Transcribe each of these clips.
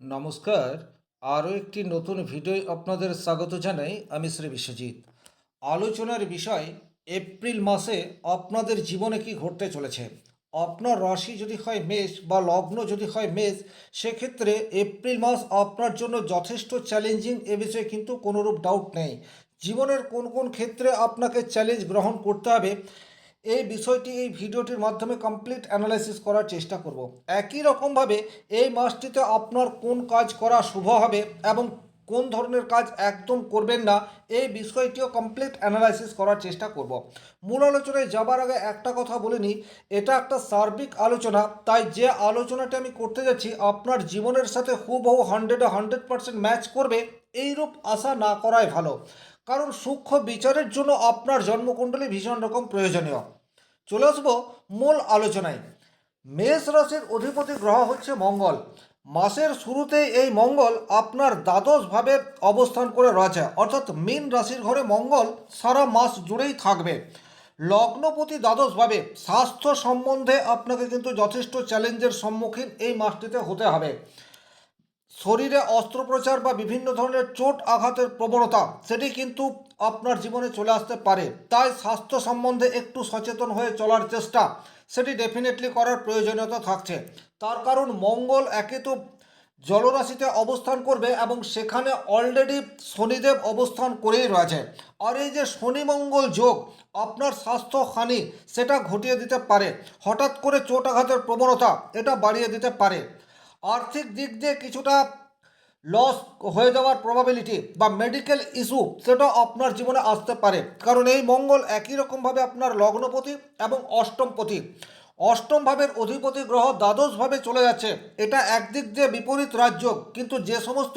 নমস্কার। আরও একটি নতুন ভিডিও আপনাদের স্বাগত জানাই। আমি শ্রী বিশ্বজিৎ। আলোচনার বিষয় এপ্রিল মাসে আপনাদের জীবনে কি ঘটতে চলেছে। আপনার রাশি যদি হয় মেষ বা লগ্ন যদি হয় মেষ, সেক্ষেত্রে এপ্রিল মাস আপনার জন্য যথেষ্ট চ্যালেঞ্জিং, এ বিষয়ে কিন্তু কোনোরূপ ডাউট নেই। জীবনের কোন কোন ক্ষেত্রে আপনাকে চ্যালেঞ্জ গ্রহণ করতে হবে, এই বিষয়টি এই ভিডিওটির মাধ্যমে কমপ্লিট অ্যানালাইসিস করার চেষ্টা করব। একই রকমভাবে এই মাসটিতে আপনার কোন কাজ করা শুভ হবে এবং কোন ধরনের কাজ একদম করবেন না, এই বিষয়টিও কমপ্লিট অ্যানালাইসিস করার চেষ্টা করব। মূল আলোচনায় যাবার আগে একটা কথা বলে নিই, এটা একটা সার্বিক আলোচনা, তাই যে আলোচনাটি আমি করতে যাচ্ছি আপনার জীবনের সাথে হুবহু 100% ম্যাচ করবে এইরূপ আশা না করাই ভালো, কারণ সূক্ষ্ম বিচারের জন্য আপনার জন্মকুণ্ডলী ভীষণ রকম প্রয়োজনীয়। চলে আসবো মূল আলোচনায়। মেষ রাশির অধিপতি গ্রহ হচ্ছে মঙ্গল। মাসের শুরুতেই এই মঙ্গল আপনার দ্বাদশভাবে অবস্থান করে রয়েছে, অর্থাৎ মীন রাশির ঘরে মঙ্গল সারা মাস জুড়েই থাকবে। লগ্নপতি দ্বাদশভাবে, স্বাস্থ্য সম্বন্ধে আপনাকে কিন্তু যথেষ্ট চ্যালেঞ্জের সম্মুখীন এই মাসটিতে হতে হবে। শরীরে অস্ত্রোপচার বা বিভিন্ন ধরনের চোট আঘাতের প্রবণতা সেটি কিন্তু আপনার জীবনে চলে আসতে পারে, তাই স্বাস্থ্য সম্বন্ধে একটু সচেতন হয়ে চলার চেষ্টা সেটি ডেফিনেটলি করার প্রয়োজনীয়তা থাকছে। তার কারণ মঙ্গল একে তো জলরাশিতে অবস্থান করবে এবং সেখানে অলরেডি শনিদেব অবস্থান করেই রয়েছে। আর এই যে শনি মঙ্গল যোগ আপনার স্বাস্থ্যহানি সেটা ঘটিয়ে দিতে পারে, হঠাৎ করে চোট আঘাতের প্রবণতা এটা বাড়িয়ে দিতে পারে। আর্থিক দিক দিয়ে কিছুটা লস হয়ে যাওয়ার প্রবাবিলিটি বা মেডিকেল ইস্যু সেটা আপনার জীবনে আসতে পারে, কারণ এই মঙ্গল একই রকমভাবে আপনার লগ্নপতি এবং অষ্টমপতি, অষ্টম ভাবের অধিপতি গ্রহ দ্বাদশভাবে চলে যাচ্ছে। এটা একদিক দিয়ে বিপরীত রাজ্য, কিন্তু যে সমস্ত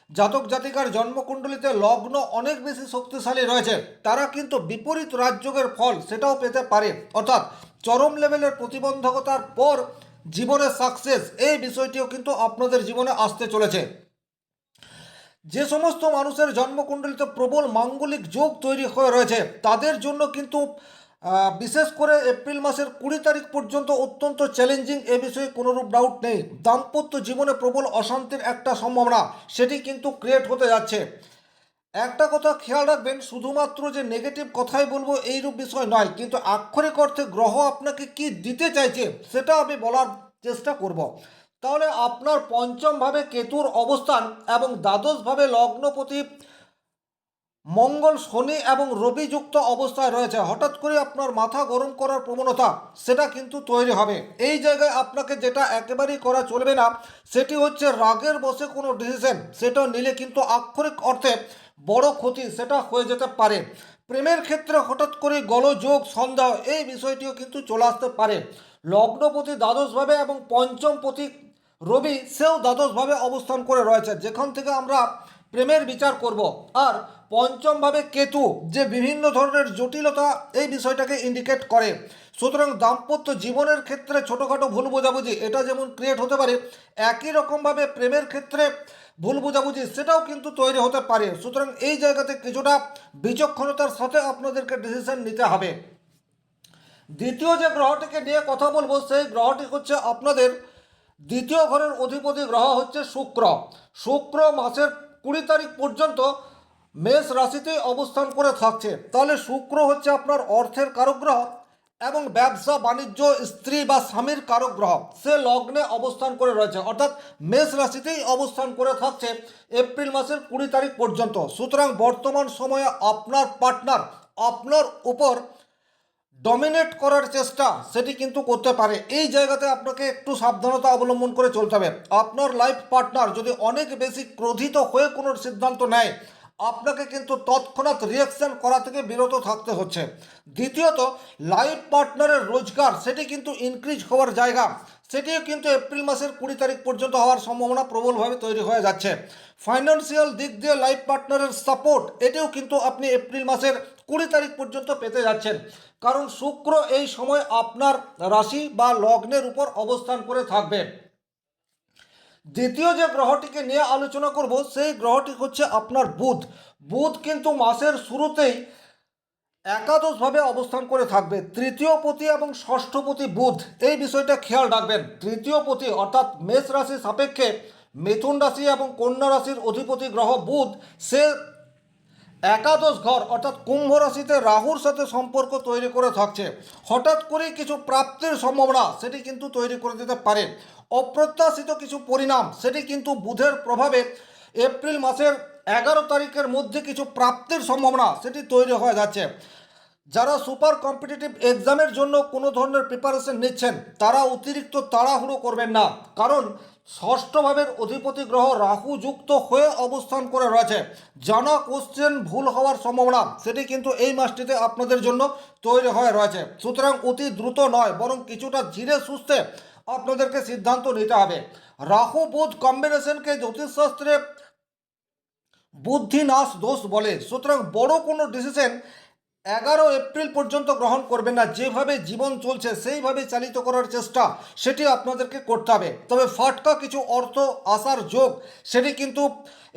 জাতক জাতিকার জন্মকুণ্ডলিতে লগ্ন অনেক বেশি শক্তিশালী রয়েছে তারা কিন্তু বিপরীত রাজযোগের ফল সেটাও পেতে পারে, অর্থাৎ চরম লেভেলের প্রতিবন্ধকতার পর জীবনের সাকসেস এই বিষয়টিও কিন্তু আপনাদের জীবনে আসতে চলেছে। যে সমস্ত মানুষের জন্মকুণ্ডলিতে প্রবল মাঙ্গলিক যোগ তৈরি হয়ে রয়েছে তাদের জন্য কিন্তু বিশেষ করে এপ্রিল মাসের 20 তারিখ পর্যন্ত অত্যন্ত চ্যালেঞ্জিং, এ বিষয়ে কোনোরূপ ডাউট নেই। দাম্পত্য জীবনে প্রবল অশান্তির একটা সম্ভাবনা সেটি কিন্তু ক্রিয়েট হতে যাচ্ছে। একটা কথা খেয়াল রাখবেন, শুধুমাত্র যে নেগেটিভ কথাই বলবো এইরূপ বিষয় নয়, কিন্তু আক্ষরিক অর্থে গ্রহ আপনাকে কি দিতে চাইছে সেটা আমি বলার চেষ্টা করব। তাহলে আপনার পঞ্চম ভাবে কেতুর অবস্থান এবং দ্বাদশভাবে লগ্নপতি মঙ্গল শনি এবং রবি যুক্ত অবস্থায় রয়েছে, হঠাৎ করে আপনার মাথা গরম করার প্রবণতা সেটা কিন্তু তৈরি হবে। এই জায়গায় আপনাকে যেটা একেবারেই করা চলবে না সেটি হচ্ছে রাগের বশে কোনো ডিসিশন সেটা নিলে কিন্তু আক্ষরিক অর্থে বড় ক্ষতি সেটা হয়ে যেতে পারে। প্রেমের ক্ষেত্রে হঠাৎ করে গোলযোগ সন্দেহ এই বিষয়টিও কিন্তু চলে আসতে পারে। লগ্নপতি দ্বাদশভাবে এবং পঞ্চমপতি রবি সেও দ্বাদশভাবে অবস্থান করে রয়েছে, যেখান থেকে আমরা প্রেমের বিচার করব। আর পঞ্চমভাবে কেতু যে বিভিন্ন ধরনের জটিলতা এই বিষয়টাকে ইন্ডিকেট করে। সুতরাং দাম্পত্য জীবনের ক্ষেত্রে ছোটোখাটো ভুল বোঝাবুঝি এটা যেমন ক্রিয়েট হতে পারে, একই রকমভাবে প্রেমের ক্ষেত্রে ভুল বোঝাবুঝি সেটাও কিন্তু তৈরি হতে পারে। সুতরাং এই জায়গাতে কিছুটা বিচক্ষণতার সাথে আপনাদেরকে ডিসিশন নিতে হবে। দ্বিতীয় যে গ্রহটিকে নিয়ে কথা বলবো সেই গ্রহটি হচ্ছে আপনাদের দ্বিতীয় ঘরের অধিপতি গ্রহ হচ্ছে শুক্র। শুক্র মাসের 20 তারিখ পর্যন্ত মেষ রাশিতেই অবস্থান করে থাকছে। তাহলে শুক্র হচ্ছে আপনার অর্থের কারক গ্রহ এবং ব্যবসা বাণিজ্য স্ত্রী বা স্বামীর কারক গ্রহ, সে লগ্নে অবস্থান করে রয়েছে, অর্থাৎ মেষ রাশিতেই অবস্থান করে থাকছে এপ্রিল মাসের 20 তারিখ পর্যন্ত। সুতরাং বর্তমান সময়ে আপনার পার্টনার আপনার উপর ডমিনেট করার চেষ্টা সেটি কিন্তু করতে পারে। এই জায়গাতে আপনাকে একটু সাবধানতা অবলম্বন করে চলতে হবে। আপনার লাইফ পার্টনার যদি অনেক বেশি ক্রোধিত হয়ে কোনো সিদ্ধান্ত নেয় আপনাকে কিন্তু তৎক্ষণাৎ রিয়াকশন করা থেকে বিরত থাকতে হচ্ছে। দ্বিতীয়ত, লাইফ পার্টনারের রোজগার সেটি কিন্তু ইনক্রিজ হওয়ার জায়গা সেটিও কিন্তু এপ্রিল মাসের 20 তারিখ পর্যন্ত হওয়ার সম্ভাবনা প্রবলভাবে তৈরি হয়ে যাচ্ছে। ফাইন্যান্সিয়াল দিক দিয়ে লাইফ পার্টনারের সাপোর্ট এটিও কিন্তু আপনি এপ্রিল মাসের 20 তারিখ পর্যন্ত পেতে যাচ্ছেন, কারণ শুক্র এই সময় আপনার রাশি বা লগ্নের উপর অবস্থান করে থাকবে। দ্বিতীয় যে গ্রহটিকে নিয়ে আলোচনা করব সেই গ্রহটি হচ্ছে আপনার বুধ। বুধ কিন্তু মাসের শুরুতেই একাদশভাবে অবস্থান করে থাকবে। তৃতীয় পতি এবং ষষ্ঠপতি বুধ, এই বিষয়টা খেয়াল রাখবেন। তৃতীয় পতি অর্থাৎ মেষ রাশি সাপেক্ষে মিথুন রাশি এবং কন্যা রাশির অধিপতি গ্রহ বুধ সে একাদশ ঘর অর্থাৎ কুম্ভ রাশিতে রাহুর সাথে সম্পর্ক তৈরি করে থাকছে। হঠাৎ করেই কিছু প্রাপ্তির সম্ভাবনা সেটি কিন্তু তৈরি করে দিতে পারে। অপ্রত্যাশিত কিছু পরিণাম সেটি কিন্তু বুধের প্রভাবে এপ্রিল মাসের 11 তারিখের মধ্যে কিছু প্রাপ্তির সম্ভাবনা সেটি তৈরি হয়ে যাচ্ছে। যারা সুপার কম্পিটিটিভ এক্সামের জন্য কোনো ধরনের প্রিপারেশন নিচ্ছেন তারা অতিরিক্ত তাড়াহুড়ো করবেন না, কারণ ষষ্ঠ ভাবের অধিপতি গ্রহ রাহু যুক্ত হয়ে অবস্থান করে রয়েছে। জানা কোশ্চেন ভুল হওয়ার সম্ভাবনা সেটি কিন্তু এই মাসটিতে আপনাদের জন্য তৈরি হয়ে রয়েছে। সুতরাং অতি দ্রুত নয়, বরং কিছুটা ধীরে সুস্থে আপনাদেরকে সিদ্ধান্ত নিতে হবে। রাহু বুধ কম্বিনেশনকে জ্যোতিষশাস্ত্রে বুদ্ধি নাশ দোষ বলে। সুতরাং বড় কোনো ডিসিশন 11 এপ্রিল পর্যন্ত গ্রহণ করবেন না। যেভাবে জীবন চলছে সেইভাবে চালিত করার চেষ্টা সেটি আপনাদেরকে করতে হবে। তবে ফাটকা কিছু অর্থ আসার যোগ সেটি কিন্তু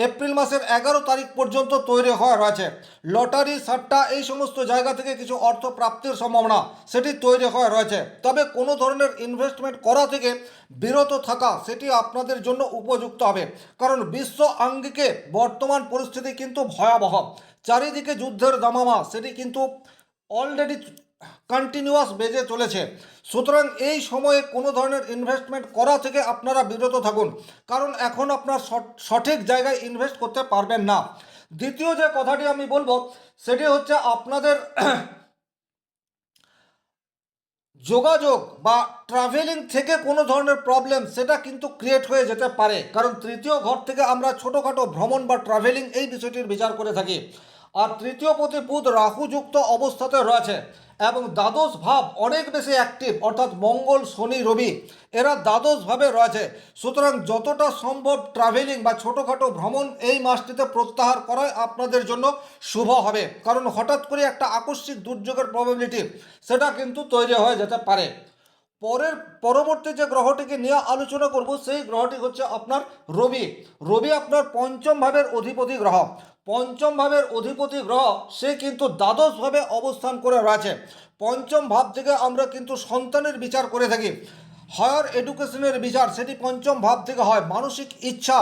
এপ্রিল মাসের 11 তারিখ পর্যন্ত তৈরি হওয়া রয়েছে। লটারি সাট্টা এই সমস্ত জায়গা থেকে কিছু অর্থ প্রাপ্তির সম্ভাবনা সেটি তৈরি হওয়া রয়েছে। তবে কোনো ধরনের ইনভেস্টমেন্ট করা থেকে বিরত থাকা সেটি আপনাদের জন্য উপযুক্ত হবে, কারণ বিশ্ব আঙ্গিকে বর্তমান পরিস্থিতি কিন্তু ভয়াবহ। চারিদিকে যুদ্ধের দামামা সেটি কিন্তু অলরেডি কন্টিনিউয়াস বেজে চলেছে। সুতরাং এই সময়ে কোনো ধরনের ইনভেস্টমেন্ট করা থেকে আপনারা বিরত থাকুন, কারণ এখন আপনার সঠিক জায়গায় ইনভেস্ট করতে পারবেন না। দ্বিতীয় যে কথাটি আমি বলবো সেটি হচ্ছে আপনাদের যোগাযোগ বা ট্রাভেলিং থেকে কোনো ধরনের প্রবলেম সেটা কিন্তু ক্রিয়েট হয়ে যেতে পারে, কারণ তৃতীয় ঘর থেকে আমরা ছোটোখাটো ভ্রমণ বা ট্রাভেলিং এই বিষয়টির বিচার করে থাকি। আর তৃতীয় পতি বুধ রাহুযুক্ত অবস্থাতে রয়েছে এবং দ্বাদশ ভাব অনেক বেশি অ্যাক্টিভ, অর্থাৎ মঙ্গল শনি রবি এরা দ্বাদশভাবে রয়েছে। সুতরাং যতটা সম্ভব ট্রাভেলিং বা ছোটোখাটো ভ্রমণ এই মাসটিতে প্রত্যাহার করাই আপনাদের জন্য শুভ হবে, কারণ হঠাৎ করে একটা আকস্মিক দুর্যোগের প্রবাবিলিটি সেটা কিন্তু তৈরি হয়ে যেতে পারে। পরবর্তী যে গ্রহটিকে নিয়ে আলোচনা করব সেই গ্রহটি হচ্ছে আপনার রবি। রবি আপনার পঞ্চম ভাবের অধিপতি গ্রহ। পঞ্চম ভাবের অধিপতি গ্রহ সে কিন্তু দ্বাদশভাবে অবস্থান করে রয়েছে। পঞ্চম ভাব থেকে আমরা কিন্তু সন্তানের বিচার করে থাকি, হায়ার এডুকেশনের বিচার সেটি পঞ্চম ভাব থেকে হয়। মানসিক ইচ্ছা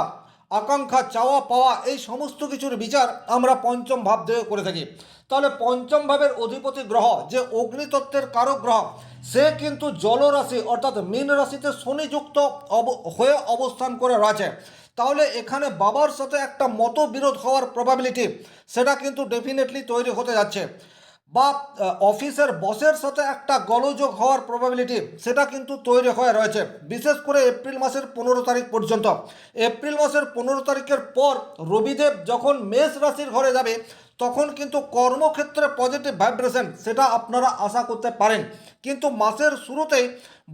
আকাঙ্ক্ষা চাওয়া পাওয়া এই সমস্ত কিছুর বিচার আমরা পঞ্চম ভাব থেকে করে থাকি। তাহলে পঞ্চম ভাবের অধিপতি গ্রহ যে অগ্নিতত্ত্বের কারক গ্রহ সে কিন্তু জলরাশি অর্থাৎ মীন রাশিতে শনিযুক্ত হয়ে অবস্থান করে রয়েছে। তাহলে এখানে বাবার সাথে একটা মতবিরোধ হওয়ার প্রবাবিলিটি সেটা কিন্তু ডেফিনেটলি তৈরি হতে যাচ্ছে, বা অফিসের বসের সাথে একটা গোলযোগ হওয়ার প্রবাবিলিটি সেটা কিন্তু তৈরি হয়ে রয়েছে, বিশেষ করে এপ্রিল মাসের 15 তারিখ পর্যন্ত। এপ্রিল মাসের 15 তারিখের পর রবিদেব যখন মেষ রাশির ঘরে যাবে তখন কিন্তু কর্মক্ষেত্রে পজিটিভ ভাইব্রেশন সেটা আপনারা আশা করতে পারেন, কিন্তু মাসের শুরুতেই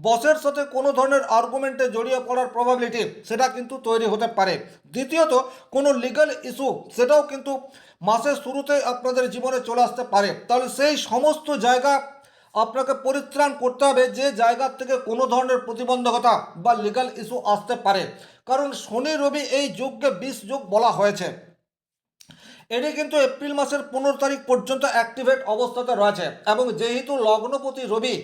বসের সাথে কোনো ধরনের আর্গুমেন্টে জড়িয়ে পড়ার প্রবাবিলিটি সেটা কিন্তু তৈরি হতে পারে। দ্বিতীয়ত কোনো লিগ্যাল ইস্যু সেটাও কিন্তু মাসের শুরুতেই আপনাদের জীবনে চলে আসতে পারে। তাহলে সেই সমস্ত জায়গা আপনাকে পরিত্রাণ করতে হবে যে জায়গার থেকে কোনো ধরনের প্রতিবন্ধকতা বা লিগ্যাল ইস্যু আসতে পারে, কারণ শনি রবি এই যুগকে 20 যুগ বলা হয়েছে। এটি কিন্তু এপ্রিল মাসের 15 তারিখ পর্যন্ত অ্যাক্টিভেট অবস্থাতে রয়েছে, এবং যেহেতু লগ্নপতি রবি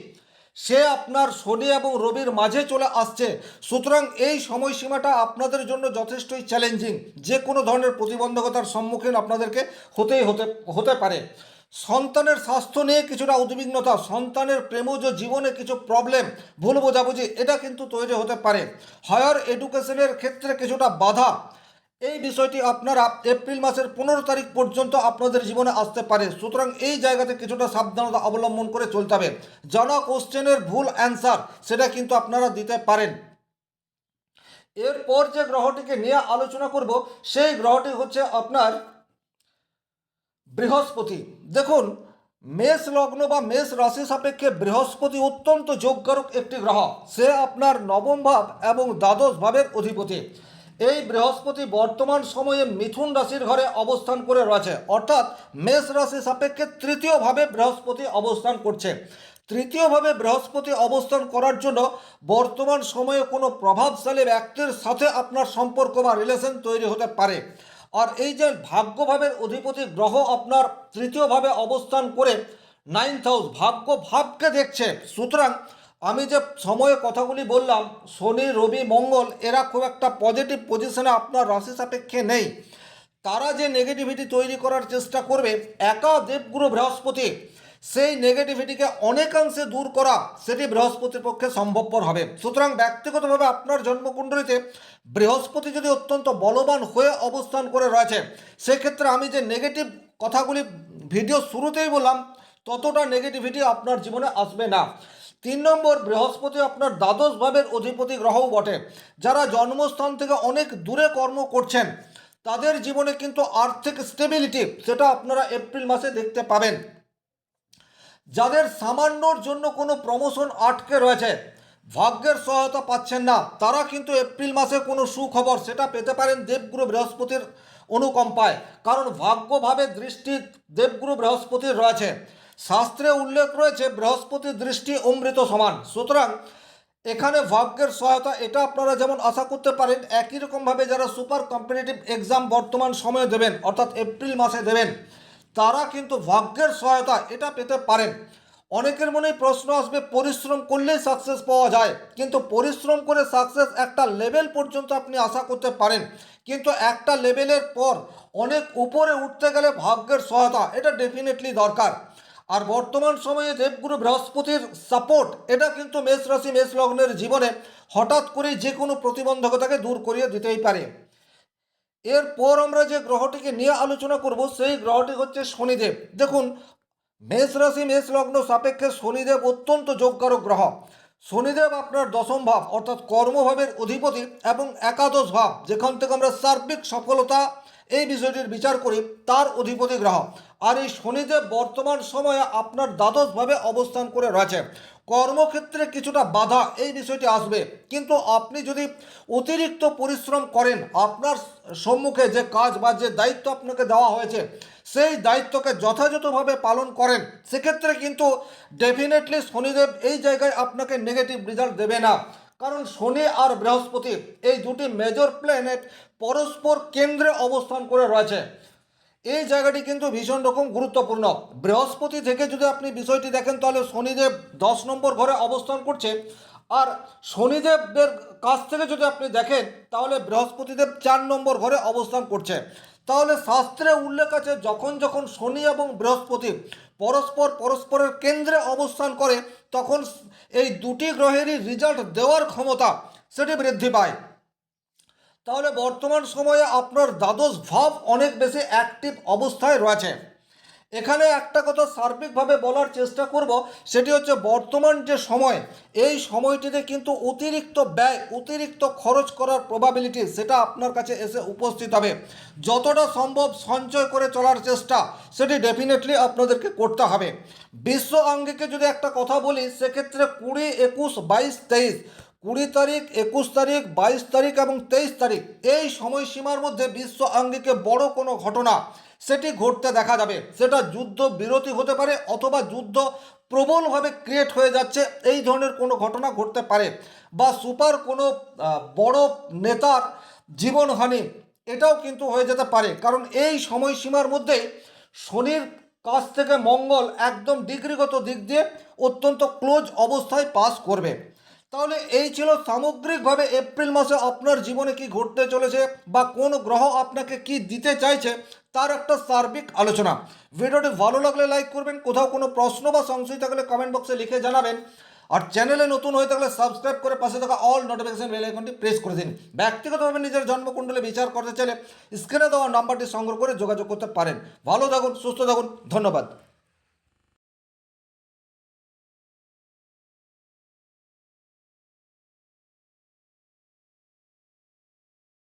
সে আপনার শনি এবং রবির মাঝে চলে আসছে, সুতরাং এই সময়সীমাটা আপনাদের জন্য যথেষ্টই চ্যালেঞ্জিং। যে কোনো ধরনের প্রতিবন্ধকতার সম্মুখীন আপনাদেরকে হতে পারে। সন্তানের স্বাস্থ্য নিয়ে কিছুটা উদ্বিগ্নতা, সন্তানের প্রেমজ জীবনে কিছু প্রবলেম, ভুল বোঝাবুঝি এটা কিন্তু তৈরি হতে পারে। হায়ার এডুকেশনের ক্ষেত্রে কিছুটা বাধা এই বিষয়টি আপনারা এপ্রিল মাসের 15 তারিখ পর্যন্ত আপনাদের জীবনে আসতে পারে। সুতরাং এই জায়গাতে কিছুটা সাবধানতা অবলম্বন করে চলতে হবে। জানা কোশ্চেনের ভুল অ্যান্সার সেটা কিন্তু আপনারা দিতে পারেন। এরপর যে গ্রহটিকে নিয়ে আলোচনা করব সেই গ্রহটি হচ্ছে আপনার বৃহস্পতি। দেখুন, মেষ লগ্ন বা মেষ রাশি সাপেক্ষে বৃহস্পতি অত্যন্ত যোগকারক একটি গ্রহ। সে আপনার নবম ভাব এবং দ্বাদশ ভাবের অধিপতি। এই বৃহস্পতি বর্তমান সময়ে মিথুন রাশির ঘরে অবস্থান করে রয়েছে, অর্থাৎ মেষ রাশি সাপেক্ষে তৃতীয়ভাবে বৃহস্পতি অবস্থান করছে। তৃতীয়ভাবে বৃহস্পতি অবস্থান করার জন্য বর্তমান সময়ে কোনো প্রভাবশালী ব্যক্তির সাথে আপনার সম্পর্ক বা রিলেশন তৈরি হতে পারে। আর এই যে ভাগ্যভাবের অধিপতি গ্রহ আপনার তৃতীয়ভাবে অবস্থান করে 9th হাউস ভাগ্য ভাবকে দেখছে, সুতরাং আমি যে সময়ে কথাগুলি বললাম, শনি রবি মঙ্গল এরা খুব একটা পজিটিভ পজিশনে আপনার রাশি সাপেক্ষে নেই। তারা যে নেগেটিভিটি তৈরি করার চেষ্টা করবে, একা দেবগুরু বৃহস্পতি সেই নেগেটিভিটিকে অনেকাংশে দূর করা সেটি বৃহস্পতির পক্ষে সম্ভবপর হবে। সুতরাং ব্যক্তিগতভাবে আপনার জন্মকুণ্ডলিতে বৃহস্পতি যদি অত্যন্ত বলবান হয়ে অবস্থান করে রয়েছে, সেক্ষেত্রে আমি যে নেগেটিভ কথাগুলি ভিডিও শুরুতেই বললাম, ততটা নেগেটিভিটি আপনার জীবনে আসবে না। 3 নম্বর, বৃহস্পতি আপনার দ্বাদশ ভাবের অধিপতি গ্রহও বটে। যারা জন্মস্থান থেকে অনেক দূরে কর্ম করছেন, তাদের জীবনে কিন্তু আর্থিক স্টেবিলিটি সেটা আপনারা এপ্রিল মাসে দেখতে পাবেন। যাদের সামান্যর জন্য কোনো প্রমোশন আটকে রয়েছে, ভাগ্যের সহায়তা পাচ্ছেন না, তারা কিন্তু এপ্রিল মাসে কোনো সুখবর সেটা পেতে পারেন দেবগুরু বৃহস্পতির অনুকম্পায়। কারণ ভাগ্যভাবে দৃষ্টি দেবগুরু বৃহস্পতির রয়েছে। শাস্ত্রে উল্লেখ রয়েছে বৃহস্পতির দৃষ্টি অমৃত সমান। সুতরাং এখানে ভাগ্যের সহায়তা এটা আপনারা যেমন আশা করতে পারেন, একই রকমভাবে যারা সুপার কম্পিটিটিভ এক্সাম বর্তমান সময়ে দেবেন, অর্থাৎ এপ্রিল মাসে দেবেন, তারা কিন্তু ভাগ্যের সহায়তা এটা পেতে পারেন। অনেকের মনেই প্রশ্ন আসবে, পরিশ্রম করলেই সাকসেস পাওয়া যায়, কিন্তু পরিশ্রম করে সাকসেস একটা লেভেল পর্যন্ত আপনি আশা করতে পারেন, কিন্তু একটা লেভেলের পর অনেক উপরে উঠতে গেলে ভাগ্যের সহায়তা এটা ডেফিনেটলি দরকার। আর বর্তমান সময়ে দেবগুরু বৃহস্পতির সাপোর্ট এটা কিন্তু মেষ রাশি মেষ লগ্নের জীবনে হঠাৎ করেই যে কোনো প্রতিবন্ধকতাকে দূর করিয়ে দিতেই পারে। এরপর আমরা যে গ্রহটিকে নিয়ে আলোচনা করব, সেই গ্রহটি হচ্ছে শনিদেব। দেখুন, মেষ রাশি মেষ লগ্ন সাপেক্ষে শনিদেব অত্যন্ত যোগকারক গ্রহ। শনিদেব আপনার দশম ভাব অর্থাৎ কর্মভাবের অধিপতি এবং একাদশ ভাব, যেখান থেকে আমরা সার্বিক সফলতা এই বিষয়টির বিচার করি, তার অধিপতি গ্রহ। আর এই শনিদেব বর্তমান সময়ে আপনার দ্বাদশভাবে অবস্থান করে রয়েছে। কর্মক্ষেত্রে কিছুটা বাধা এই বিষয়টি আসবে, কিন্তু আপনি যদি অতিরিক্ত পরিশ্রম করেন, আপনার সম্মুখে যে কাজ বা যে দায়িত্ব আপনাকে দেওয়া হয়েছে, সেই দায়িত্বকে যথাযথভাবে পালন করেন, সেক্ষেত্রে কিন্তু ডেফিনেটলি শনিদেব এই জায়গায় আপনাকে নেগেটিভ রেজাল্ট দেবে না। কারণ শনি আর বৃহস্পতি এই দুটি মেজর প্ল্যানেট পরস্পর কেন্দ্রে অবস্থান করে রয়েছে। এই জায়গাটি কিন্তু ভীষণ রকম গুরুত্বপূর্ণ। বৃহস্পতি থেকে যদি আপনি বিষয়টি দেখেন, তাহলে শনিদেব 10 নম্বর ঘরে অবস্থান করছে, আর শনিদেবের কাছ থেকে যদি আপনি দেখেন, তাহলে বৃহস্পতিদেব 4 নম্বর ঘরে অবস্থান করছে। তাহলে শাস্ত্রে উল্লেখ আছে, যখন যখন শনি এবং বৃহস্পতি পরস্পরের কেন্দ্রে অবস্থান করে, তখন এই দুটি গ্রহেরই রেজাল্ট দেওয়ার ক্ষমতা সেটি বৃদ্ধি পায়। তাহলে বর্তমান সময়ে আপনার দ্বাদশ ভাব অনেক বেশি অ্যাক্টিভ অবস্থায় রয়েছে। এখানে একটা কথা সার্বিকভাবে বলার চেষ্টা করব, সেটি হচ্ছে বর্তমান যে সময়, এই সময়টিতে কিন্তু অতিরিক্ত ব্যয় অতিরিক্ত খরচ করার প্রবাবিলিটি সেটা আপনার কাছে এসে উপস্থিত হবে। যতটা সম্ভব সঞ্চয় করে চলার চেষ্টা সেটি ডেফিনেটলি আপনাদেরকে করতে হবে। বিশ্ব আঙ্গিকে যদি একটা কথা বলি, সেক্ষেত্রে 20, 21, 22, 23, 20 তারিখ, 21 তারিখ, 22 তারিখ এবং 23 তারিখ এই সময়সীমার মধ্যে বিশ্ব আঙ্গিকে বড় কোনো ঘটনা সেটি ঘটতে দেখা যাবে। সেটা যুদ্ধ বিরতি হতে পারে, অথবা যুদ্ধ প্রবলভাবে ক্রিয়েট হয়ে যাচ্ছে এই ধরনের কোনো ঘটনা ঘটতে পারে, বা সুপার কোনো বড় নেতার জীবনহানি এটাও কিন্তু হয়ে যেতে পারে। কারণ এই সময়সীমার মধ্যেই শনির কাছ থেকে মঙ্গল একদম ডিগ্রিগত দিক দিয়ে অত্যন্ত ক্লোজ অবস্থায় পাস করবে। তাহলে এই ছিল সামগ্রিকভাবে এপ্রিল মাসে আপনার জীবনে কি ঘটতে চলেছে, বা কোন গ্রহ আপনাকে কি দিতে চাইছে, তার একটা সার্বিক আলোচনা। ভিডিওটি ভালো লাগলে লাইক করবেন, কোথাও কোনো প্রশ্ন বা সংশয় থাকলে কমেন্ট বক্সে লিখে জানাবেন, আর চ্যানেলে নতুন হয়ে থাকলে সাবস্ক্রাইব করে পাশে থাকা অল নোটিফিকেশন বেল আইকনটি প্রেস করে দিন। ব্যক্তিগতভাবে নিজের জন্মকুণ্ডলী বিচার করতে চাইলে স্ক্রিনে দেওয়া নাম্বারটি সংগ্রহ করে যোগাযোগ করতে পারেন। ভালো থাকুন, সুস্থ থাকুন, ধন্যবাদ।